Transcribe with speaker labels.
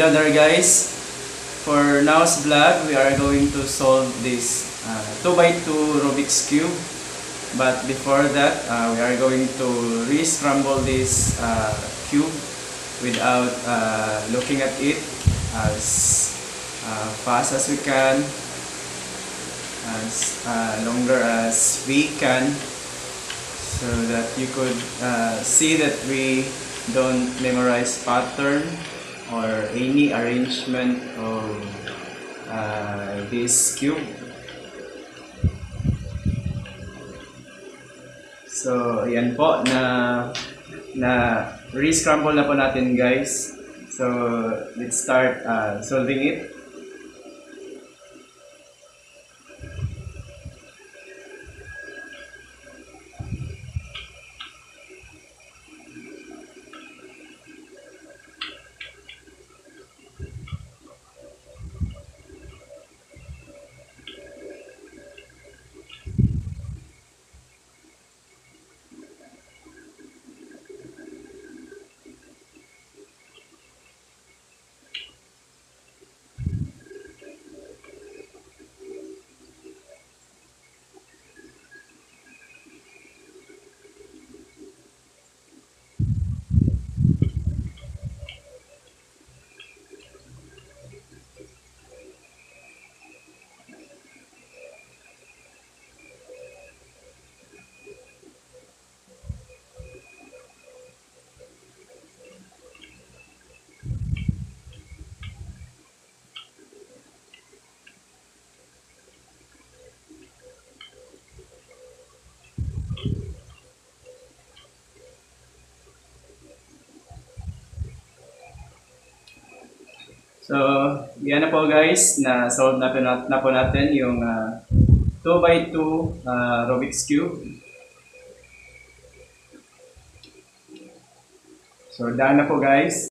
Speaker 1: hello there guys. For now's vlog, we are going to solve this 2x2 Rubik's Cube. But before that, we are going to re-scramble this cube without looking at it as fast as we can, as longer as we can, so that you could see that we don't memorize pattern or any arrangement of this cube. So yan po, na re-scramble na po natin guys. So let's start solving it. So, yan na po guys, na-solve na po natin yung 2x2 Rubik's Cube. So, done na po guys.